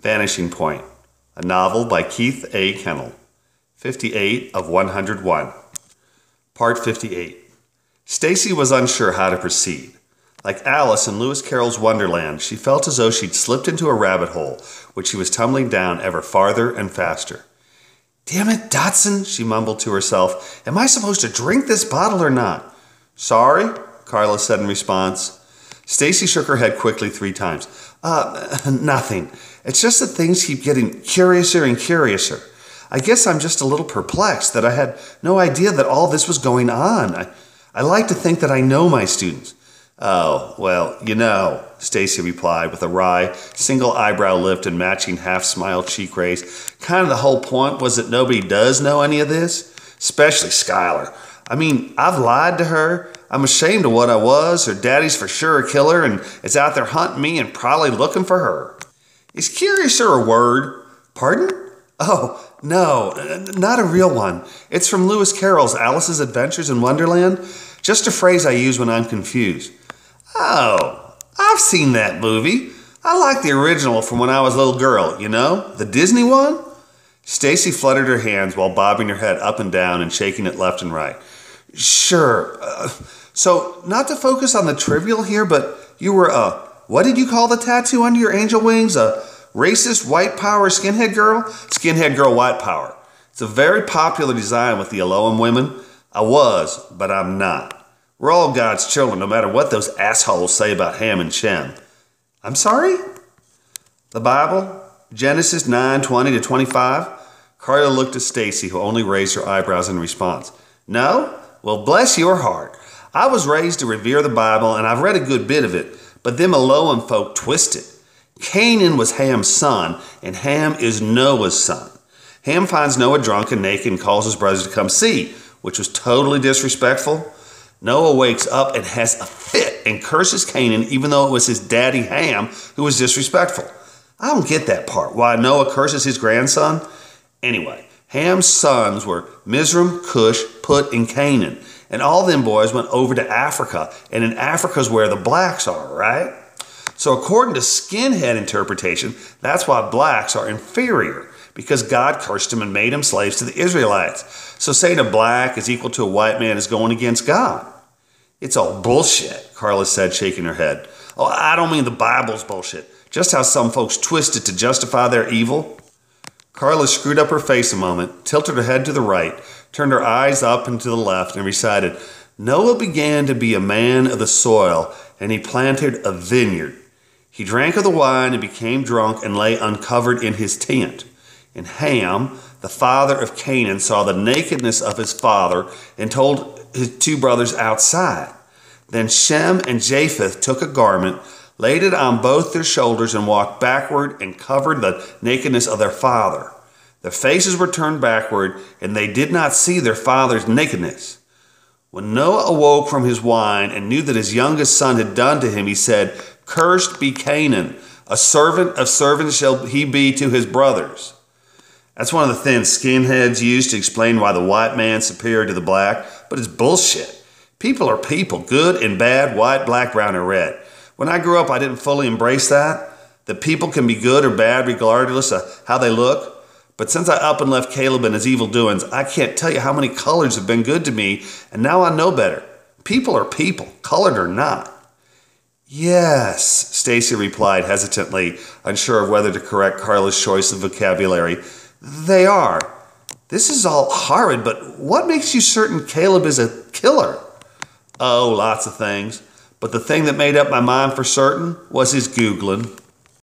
Vanishing Point, a novel by Keith A. Kenel, 58 of 101. Part 58. Stacy was unsure how to proceed. Like Alice in Lewis Carroll's Wonderland, she felt as though she'd slipped into a rabbit hole, which she was tumbling down ever farther and faster. "Damn it, Dotson," she mumbled to herself. "Am I supposed to drink this bottle or not?" "Sorry," Carla said in response. Stacy shook her head quickly 3 times. Nothing. It's just that things keep getting curiouser and curiouser. I guess I'm just a little perplexed that I had no idea that all this was going on. I like to think that I know my students." "Oh, well, you know," Stacy replied with a wry, single eyebrow lift and matching half-smile cheek raise. "Kind of the whole point was that nobody does know any of this, especially Skylar. I mean, I've lied to her. I'm ashamed of what I was. Her daddy's for sure a killer and is out there hunting me and probably looking for her." "Is curiouser a word?" "Pardon?" "Oh, no, not a real one. It's from Lewis Carroll's Alice's Adventures in Wonderland. Just a phrase I use when I'm confused." "Oh, I've seen that movie. I like the original from when I was a little girl, you know, the Disney one." Stacy fluttered her hands while bobbing her head up and down and shaking it left and right. "Sure. So, not to focus on the trivial here, but you were what did you call the tattoo under your angel wings? A racist white power skinhead girl?" "Skinhead girl white power. It's a very popular design with the Elohim women. I was, but I'm not. We're all God's children, no matter what those assholes say about Ham and Shem." "I'm sorry?" "The Bible, Genesis 9:20-25. Carla looked at Stacy, who only raised her eyebrows in response. "No? Well, bless your heart. I was raised to revere the Bible, and I've read a good bit of it, but them Elohim folk twist it. Canaan was Ham's son, and Ham is Noah's son. Ham finds Noah drunk and naked and calls his brothers to come see, which was totally disrespectful. Noah wakes up and has a fit and curses Canaan, even though it was his daddy Ham who was disrespectful. I don't get that part, why Noah curses his grandson. Anyway, Ham's sons were Mizraim, Cush, Put, and Canaan, and all them boys went over to Africa, and in Africa's where the blacks are, right? So according to skinhead interpretation, that's why blacks are inferior, because God cursed them and made them slaves to the Israelites. So saying a black is equal to a white man is going against God." "It's all bullshit," Carla said, shaking her head. "Oh, I don't mean the Bible's bullshit, just how some folks twist it to justify their evil." Carla screwed up her face a moment, tilted her head to the right, turned her eyes up and to the left, and recited, "Noah began to be a man of the soil, and he planted a vineyard. He drank of the wine and became drunk and lay uncovered in his tent. And Ham, the father of Canaan, saw the nakedness of his father and told his 2 brothers outside. Then Shem and Japheth took a garment, laid it on both their shoulders, and walked backward and covered the nakedness of their father. Their faces were turned backward, and they did not see their father's nakedness. When Noah awoke from his wine and knew that his youngest son had done to him, he said, 'Cursed be Canaan, a servant of servants shall he be to his brothers.'" That's one of the things skinheads use to explain why the white man's superior to the black, but it's bullshit. People are people, good and bad, white, black, brown, or red. When I grew up, I didn't fully embrace that people can be good or bad regardless of how they look. But since I up and left Caleb and his evil doings, I can't tell you how many colors have been good to me, and now I know better. People are people, colored or not. "Yes," Stacy replied hesitantly, unsure of whether to correct Carla's choice of vocabulary. "They are. This is all horrid, but what makes you certain Caleb is a killer?" "Oh, lots of things. But the thing that made up my mind for certain was his Googling."